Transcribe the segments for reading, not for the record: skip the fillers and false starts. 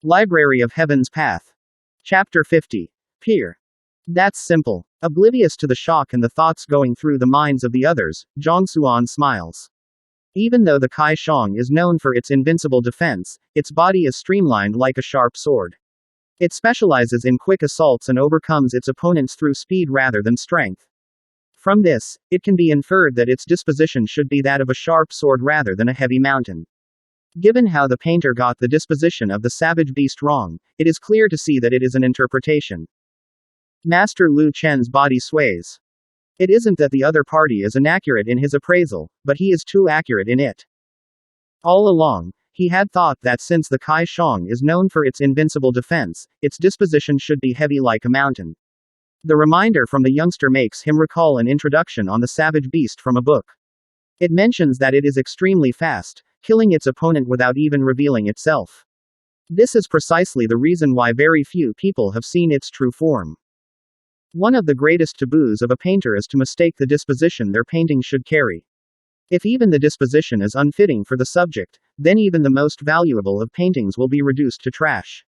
Library of Heaven's Path. Chapter 50. Peer. That's simple. Oblivious to the shock and the thoughts going through the minds of the others, Zhang Xuan smiles. Even though the Kai Shang is known for its invincible defense, its body is streamlined like a sharp sword. It specializes in quick assaults and overcomes its opponents through speed rather than strength. From this, it can be inferred that its disposition should be that of a sharp sword rather than a heavy mountain. Given how the painter got the disposition of the savage beast wrong, it is clear to see that it is an interpretation. Master Lu Chen's body sways. It isn't that the other party is inaccurate in his appraisal, but he is too accurate in it. All along, he had thought that since the Kai Shang is known for its invincible defense, its disposition should be heavy like a mountain. The reminder from the youngster makes him recall an introduction on the savage beast from a book. It mentions that it is extremely fast, killing its opponent without even revealing itself. This is precisely the reason why very few people have seen its true form. One of the greatest taboos of a painter is to mistake the disposition their painting should carry. If even the disposition is unfitting for the subject, then even the most valuable of paintings will be reduced to trash.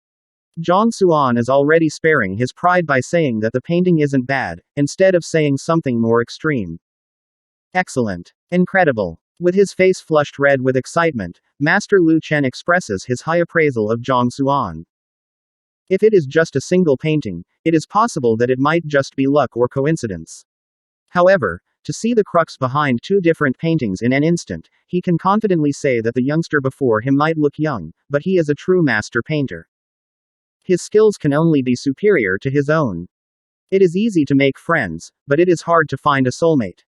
Zhang Xuan is already sparing his pride by saying that the painting isn't bad, instead of saying something more extreme. Excellent. Incredible. With his face flushed red with excitement, Master Lu Chen expresses his high appraisal of Zhang Xuan. If it is just a single painting, it is possible that it might just be luck or coincidence. However, to see the crux behind two different paintings in an instant, he can confidently say that the youngster before him might look young, but he is a true master painter. His skills can only be superior to his own. It is easy to make friends, but it is hard to find a soulmate.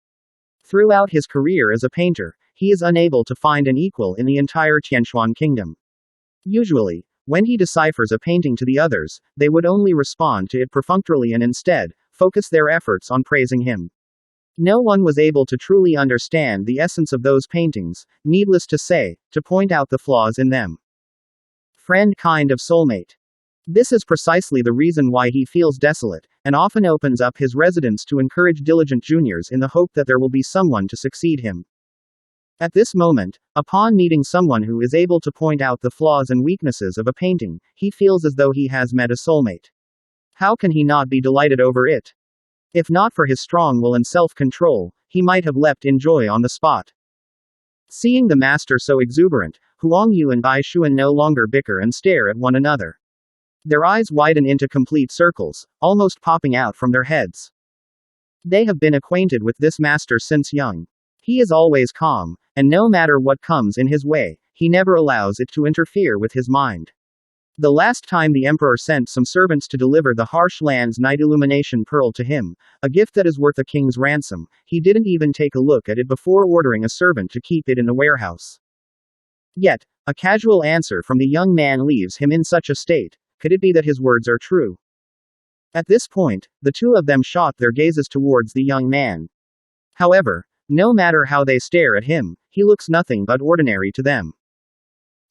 Throughout his career as a painter, he is unable to find an equal in the entire Qianshuan kingdom. Usually, when he deciphers a painting to the others, they would only respond to it perfunctorily and instead, focus their efforts on praising him. No one was able to truly understand the essence of those paintings, needless to say, to point out the flaws in them. Friend kind of soulmate. This is precisely the reason why he feels desolate, and often opens up his residence to encourage diligent juniors in the hope that there will be someone to succeed him. At this moment, upon meeting someone who is able to point out the flaws and weaknesses of a painting, he feels as though he has met a soulmate. How can he not be delighted over it? If not for his strong will and self-control, he might have leapt in joy on the spot. Seeing the master so exuberant, Huangyu and Bai Xuan no longer bicker and stare at one another. Their eyes widen into complete circles, almost popping out from their heads. They have been acquainted with this master since young. He is always calm, and no matter what comes in his way, he never allows it to interfere with his mind. The last time the emperor sent some servants to deliver the harsh land's night illumination pearl to him, a gift that is worth a king's ransom, he didn't even take a look at it before ordering a servant to keep it in the warehouse. Yet, a casual answer from the young man leaves him in such a state. Could it be that his words are true? At this point, the two of them shot their gazes towards the young man. However, no matter how they stare at him, he looks nothing but ordinary to them.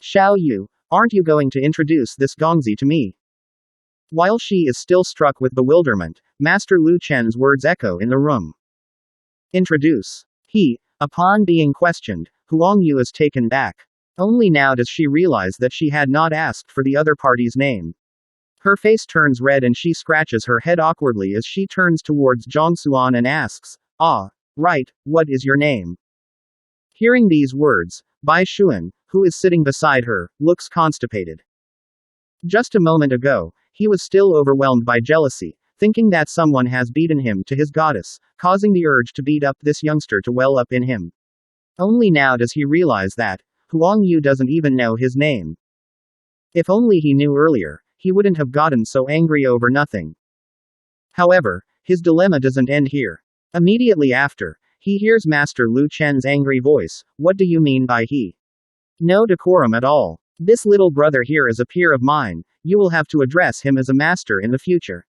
Xiao Yu, aren't you going to introduce this Gongzi to me? While she is still struck with bewilderment, Master Lu Chen's words echo in the room. Introduce. Upon being questioned, Huangyu is taken back. Only now does she realize that she had not asked for the other party's name. Her face turns red and she scratches her head awkwardly as she turns towards Zhang Xuan and asks, right, what is your name? Hearing these words, Bai Xuan, who is sitting beside her, looks constipated. Just a moment ago, he was still overwhelmed by jealousy, thinking that someone has beaten him to his goddess, causing the urge to beat up this youngster to well up in him. Only now does he realize that Huangyu doesn't even know his name. If only he knew earlier, he wouldn't have gotten so angry over nothing. However, his dilemma doesn't end here. Immediately after, he hears Master Lu Chen's angry voice. What do you mean by he? No decorum at all. This little brother here is a peer of mine, you will have to address him as a master in the future.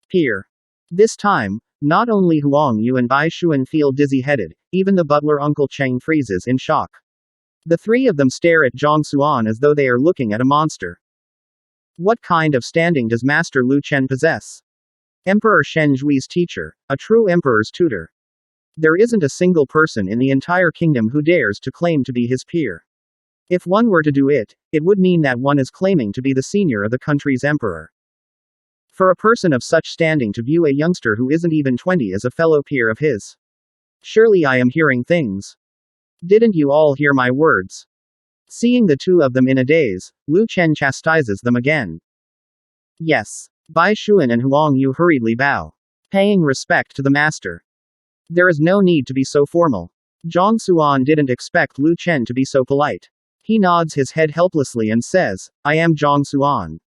Peer. This time, not only Huangyu and Bai Xuan feel dizzy-headed, even the butler Uncle Cheng freezes in shock. The three of them stare at Zhang Xuan as though they are looking at a monster. What kind of standing does Master Lu Chen possess? Emperor Shen Zhui's teacher, a true emperor's tutor. There isn't a single person in the entire kingdom who dares to claim to be his peer. If one were to do it, it would mean that one is claiming to be the senior of the country's emperor. For a person of such standing to view a youngster who isn't even 20 as a fellow peer of his. Surely I am hearing things. Didn't you all hear my words? Seeing the two of them in a daze, Lu Chen chastises them again. Yes. Bai Xuan and Huang Yu hurriedly bow, paying respect to the master. There is no need to be so formal. Zhang Xuan didn't expect Lu Chen to be so polite. He nods his head helplessly and says, I am Zhang Xuan.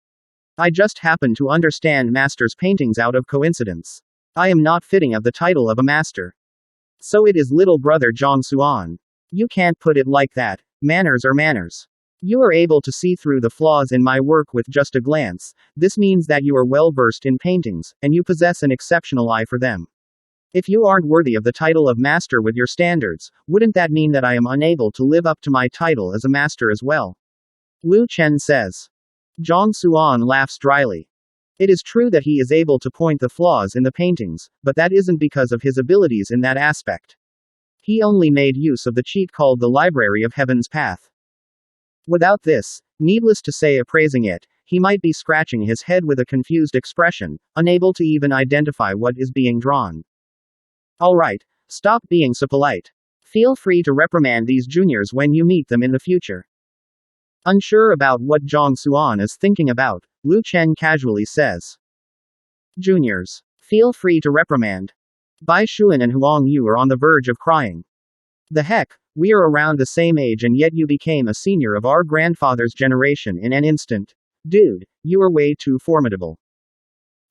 I just happen to understand master's paintings out of coincidence. I am not fitting of the title of a master. So it is little brother Zhang Xuan. You can't put it like that. Manners are manners. You are able to see through the flaws in my work with just a glance. This means that you are well versed in paintings, and you possess an exceptional eye for them. If you aren't worthy of the title of master with your standards, wouldn't that mean that I am unable to live up to my title as a master as well? Lu Chen says. Zhang Xuan laughs dryly. It is true that he is able to point the flaws in the paintings, but that isn't because of his abilities in that aspect. He only made use of the cheat called the Library of Heaven's Path. Without this, needless to say appraising it, he might be scratching his head with a confused expression, unable to even identify what is being drawn. Alright, stop being so polite. Feel free to reprimand these juniors when you meet them in the future. Unsure about what Zhang Xuan is thinking about, Lu Chen casually says. Juniors. Feel free to reprimand. Bai Xuan and Huang Yu are on the verge of crying. The heck, we are around the same age and yet you became a senior of our grandfather's generation in an instant. Dude, you are way too formidable.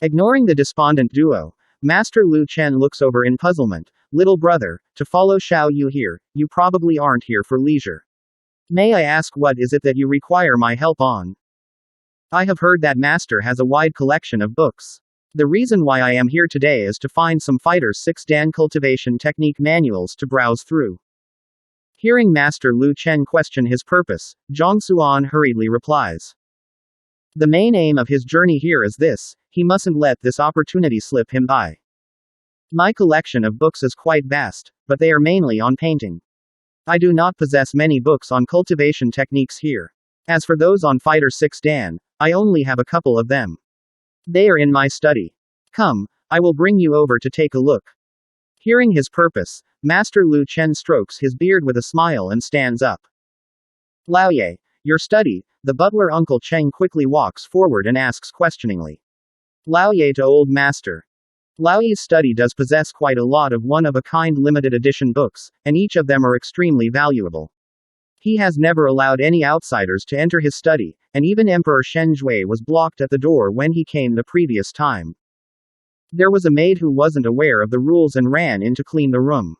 Ignoring the despondent duo, Master Lu Chen looks over in puzzlement. Little brother, to follow Xiao Yu here, you probably aren't here for leisure. May I ask what is it that you require my help on? I have heard that master has a wide collection of books. The reason why I am here today is to find some Fighter's 6 Dan cultivation technique manuals to browse through. Hearing Master Lu Chen question his purpose, Zhang Xuan hurriedly replies. The main aim of his journey here is this, he mustn't let this opportunity slip him by. My collection of books is quite vast, but they are mainly on painting. I do not possess many books on cultivation techniques here. As for those on Fighter 6 Dan, I only have a couple of them. They are in my study. Come, I will bring you over to take a look. Hearing his purpose, Master Lu Chen strokes his beard with a smile and stands up. Laoye, your study, the butler Uncle Cheng quickly walks forward and asks questioningly. Laoye to old master. Laoye's study does possess quite a lot of one-of-a-kind limited edition books, and each of them are extremely valuable. He has never allowed any outsiders to enter his study, and even Emperor Shen Jue was blocked at the door when he came the previous time. There was a maid who wasn't aware of the rules and ran in to clean the room.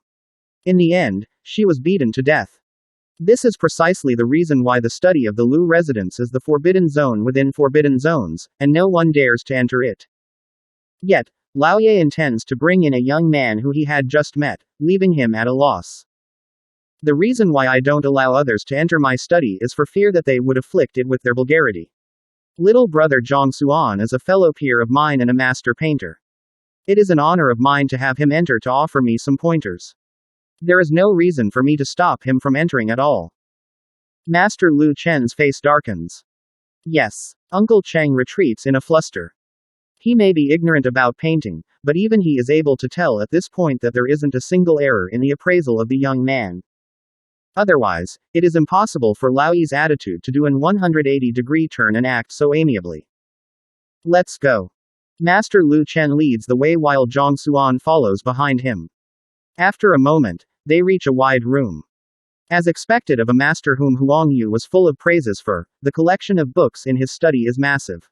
In the end, she was beaten to death. This is precisely the reason why the study of the Lu residence is the forbidden zone within forbidden zones, and no one dares to enter it. Yet, Laoye intends to bring in a young man who he had just met, leaving him at a loss. The reason why I don't allow others to enter my study is for fear that they would afflict it with their vulgarity. Little brother Zhang Xuan is a fellow peer of mine and a master painter. It is an honor of mine to have him enter to offer me some pointers. There is no reason for me to stop him from entering at all. Master Lu Chen's face darkens. Yes. Uncle Cheng retreats in a fluster. He may be ignorant about painting, but even he is able to tell at this point that there isn't a single error in the appraisal of the young man. Otherwise, it is impossible for Laoye's attitude to do an 180-degree turn and act so amiably. Let's go. Master Lu Chen leads the way while Zhang Xuan follows behind him. After a moment, they reach a wide room. As expected of a master whom Huang Yu was full of praises for, the collection of books in his study is massive.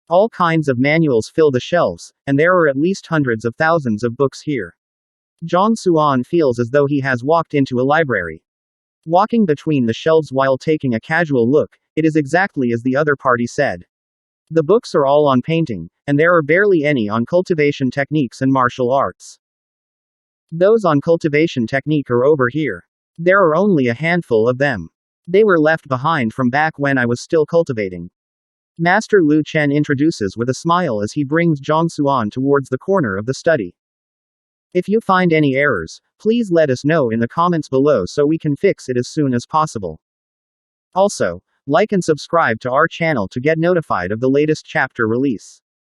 All kinds of manuals fill the shelves, and there are at least hundreds of thousands of books here. Zhang Xuan feels as though he has walked into a library. Walking between the shelves while taking a casual look, it is exactly as the other party said. The books are all on painting, and there are barely any on cultivation techniques and martial arts. Those on cultivation technique are over here. There are only a handful of them. They were left behind from back when I was still cultivating. Master Lu Chen introduces with a smile as he brings Zhang Xuan towards the corner of the study. If you find any errors, please let us know in the comments below so we can fix it as soon as possible. Also, like and subscribe to our channel to get notified of the latest chapter release.